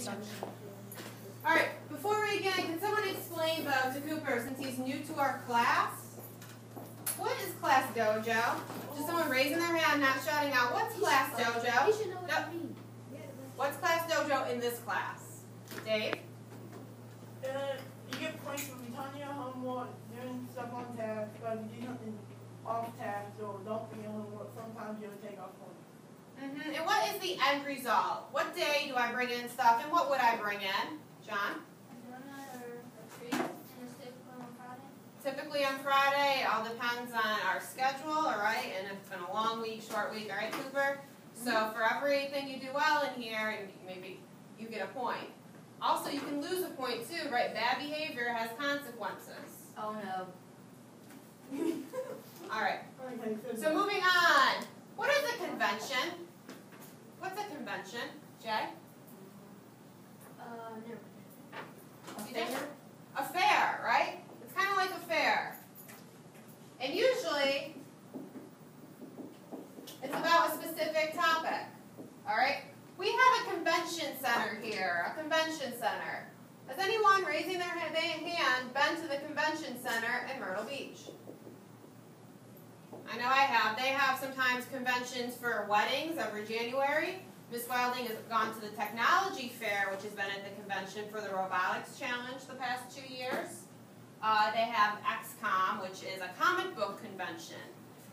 All right, before we begin, can someone explain to Cooper, since he's new to our class, what is Class Dojo? Just someone raising their hand, not shouting out, what's Class Dojo? You should know what that means. What's Class Dojo in this class? Dave? You get points for returning your homework, doing stuff on task, but if you do something off task or don't do your homework, sometimes you'll take off points. And what is the end result? What day do I bring in stuff, and what would I bring in? John? Typically on Friday. It all depends on our schedule, all right? And if it's been a long week, short week, all right, Cooper? So for everything you do well in here, maybe you get a point. Also, you can lose a point too, right? Bad behavior has consequences. Oh no. All right. So moving on. What is a convention? What's a convention? Jay? Never. A fair, right? It's kind of like a fair. And usually, it's about a specific topic. All right? We have a convention center here, a convention center. Has anyone raising their hand been to the convention center in Myrtle Beach? I know I have. They have sometimes conventions for weddings every January. Miss Wilding has gone to the technology fair, which has been at the convention for the robotics challenge the past 2 years. They have XCOM, which is a comic book convention.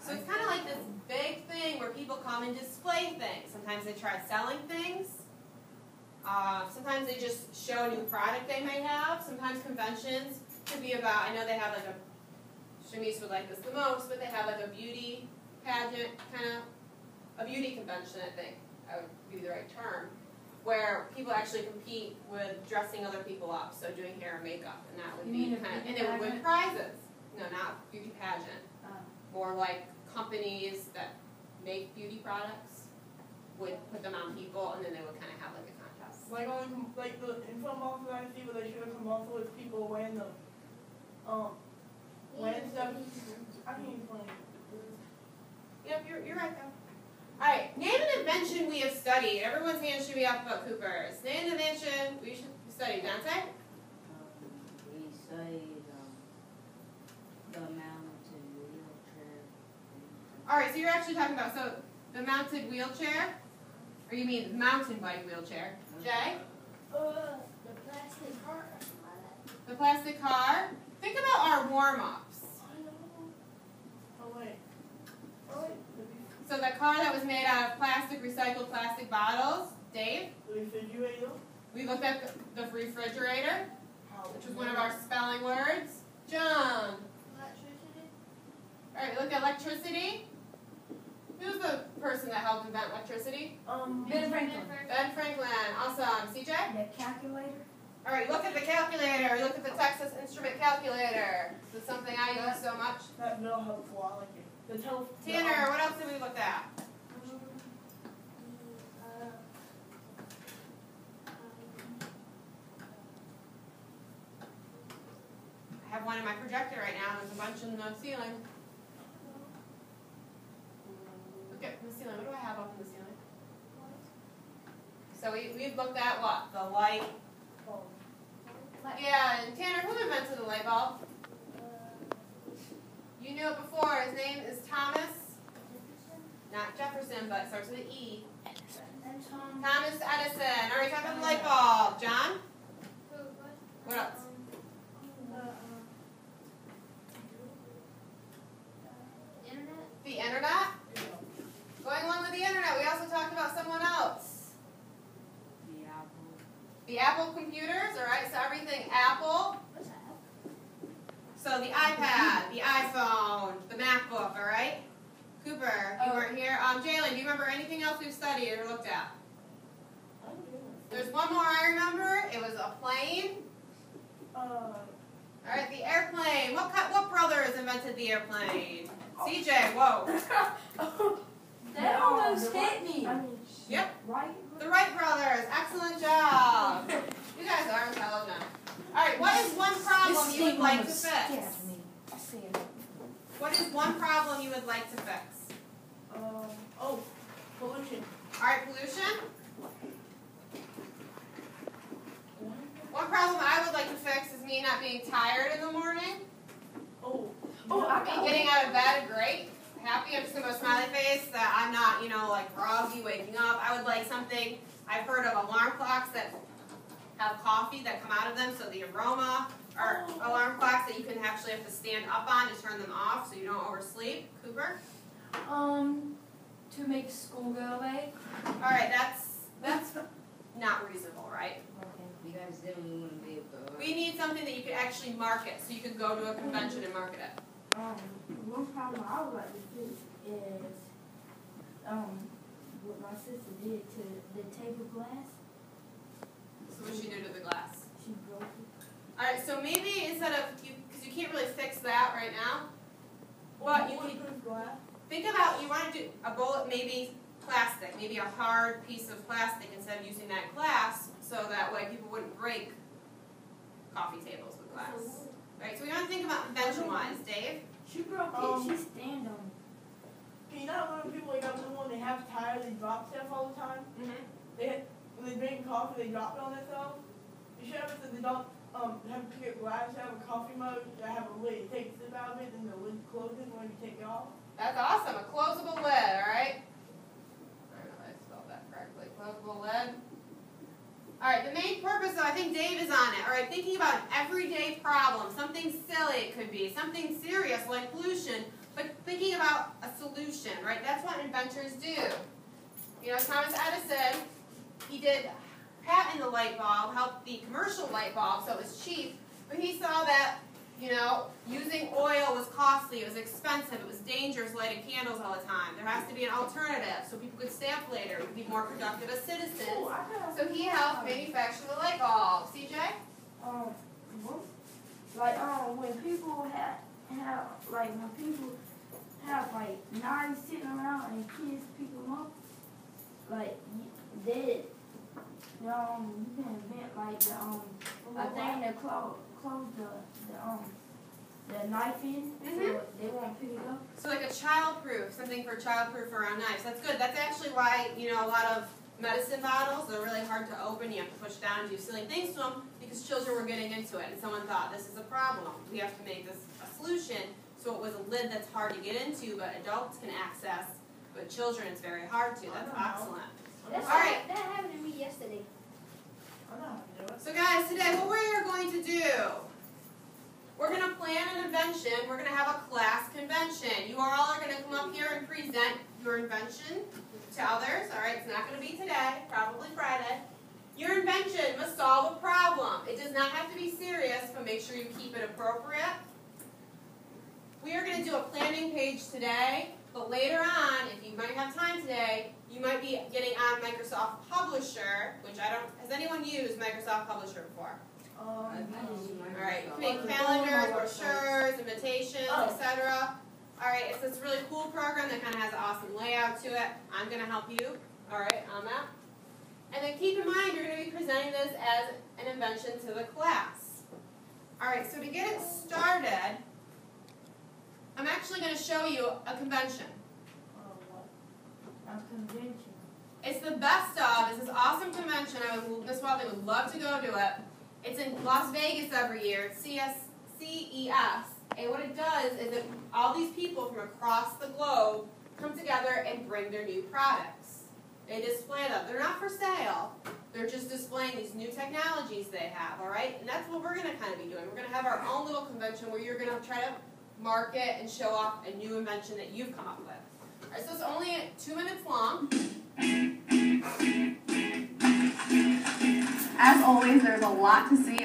So it's kind of like this big thing where people come and display things. Sometimes they try selling things. Sometimes they just show a new product they may have. Sometimes conventions could be about, I know they have like a, Shanice would like this the most, but they have like a beauty pageant, kind of, a beauty convention, I think. That would be the right term. Where people actually compete with dressing other people up, so doing hair and makeup, and that would be kind of, and they would win prizes. No, not beauty pageant. More like companies that make beauty products would put them on people, and then they would kind of have like a contest. Like the in film also I see where they should have come also with people wearing the wearing stuff. I can't explain it. Yep, you're right though. Alright, name an invention we have studied. Everyone's hands should be up about Cooper's. Name an invention we should study. Dante? We studied the mounted wheelchair. Alright, so you're actually talking about the mounted wheelchair? Or you mean mountain bike wheelchair? Jay? The plastic car. The plastic car? Think about our warm-ups. Oh wait. So the car that was made out of plastic, recycled plastic bottles. Dave? The refrigerator. We looked at the refrigerator, which was one of our spelling words. John? Electricity. Alright, we looked at electricity. Who's the person that helped invent electricity? Ben Franklin. Ben Franklin. Awesome. CJ? The calculator. Alright, look at the calculator. Look at the Texas Instrument calculator. This is something I use so much. That's real helpful. I like it. Tanner, what else did we look at? I have one in my projector right now. There's a bunch in the ceiling. Look at the ceiling. What do I have up in the ceiling? So we've looked at what? The light bulb. Yeah, and Tanner, who invented the light bulb? You knew it before. His name is Thomas. Not Jefferson, but it starts with an E. Thomas Edison. All right, talk about the light bulb. John? What else? The internet? Going along with the internet, we also talked about someone else. The apple. The Apple computers, all right? So everything Apple. So the iPad, the iPhone, the MacBook, all right? Cooper, you weren't here. Jalen, do you remember anything else we've studied or looked at? There's one more I remember. It was a plane. All right, the airplane. What brothers invented the airplane? CJ, whoa. That almost hit me. Yep. Right? The Wright brothers. Excellent job. You guys are intelligent. All right, what is one problem you would like to fix? What is one problem you would like to fix? Pollution. All right, pollution. One problem I would like to fix is me not being tired in the morning. Oh, I Me got getting out of bed, great. Happy, I'm just gonna put a smiley face that I'm not, like groggy waking up. I would like something, I've heard of alarm clocks that have coffee that come out of them, so the aroma, or alarm clocks that you can actually have to stand up on to turn them off so you don't oversleep. Cooper? to make school go away. Alright, that's not reasonable, right? You guys didn't want to be able to. We need something that you could actually market, so you could go to a convention and market it. One problem I would like to fix is, what my sister did to the table glass. So what should you do to the glass? She broke it. Alright, so maybe instead of, because you can't really fix that right now, but you can glass. think about, you want to do a bullet, maybe plastic, maybe a hard piece of plastic instead of using that glass, so that way people wouldn't break coffee tables with glass. Right, so we want to think about invention-wise. Dave? She broke it. She stand on it. Can you not when people like up when they have tires, they drop stuff all the time? Mm-hmm. When they drink coffee, they drop it on themselves. You should have it so they don't have to pick up glass. Have a coffee mug that have a lid. You take a sip out of it, and the lid closes when you take it off. That's awesome. A closable lid, alright? I don't know if I spelled that correctly. Closable lid. Alright, the main purpose, though, I think Dave is on it. Alright, thinking about an everyday problem. Something silly it could be. Something serious like pollution. But thinking about a solution, right? That's what inventors do. Thomas Edison, he did patent the light bulb, helped the commercial light bulb, so it was cheap. But he saw that, using oil was costly, it was expensive, it was dangerous lighting candles all the time. There has to be an alternative so people could stay up later, be more productive as citizens. So he helped manufacture the light bulb. CJ? When people when people have knives sitting around and kids pick them up, you can invent a thing to close the knife in, so they won't pick it up. So like a child-proof, something for child-proof around knives. That's good. That's actually why, a lot of medicine bottles are really hard to open. You have to push down and do silly things to them because children were getting into it. And someone thought, this is a problem. We have to make this a solution. So it was a lid that's hard to get into, but adults can access. But children, it's very hard to. That's excellent. All right. That happened to me yesterday. I know how to do it. So guys, today what we're going to do, we're going to plan an invention. We're going to have a class convention. You all are going to come up here and present your invention to others. All right, it's not going to be today, probably Friday. Your invention must solve a problem. It does not have to be serious, but make sure you keep it appropriate. We are going to do a planning page today, but later on, if you might have time today, you might be getting on Microsoft Publisher, which has anyone used Microsoft Publisher before? All right, you can make calendars, brochures, invitations, etc. All right, it's this really cool program that kind of has an awesome layout to it. I'm going to help you, all right, on that. And then keep in mind, you're going to be presenting this as an invention to the class. All right, so to get it started, I'm actually going to show you a convention. A convention. It's the best of. It's this awesome convention. Miss Wilding would love to go to it. It's in Las Vegas every year. It's CES. And what it does is that all these people from across the globe come together and bring their new products. They display them. They're not for sale. They're just displaying these new technologies they have, all right? And that's what we're going to kind of be doing. We're going to have our own little convention where you're going to try to market and show off a new invention that you've come up with. All right, so it's only 2 minutes long. As always, there's a lot to see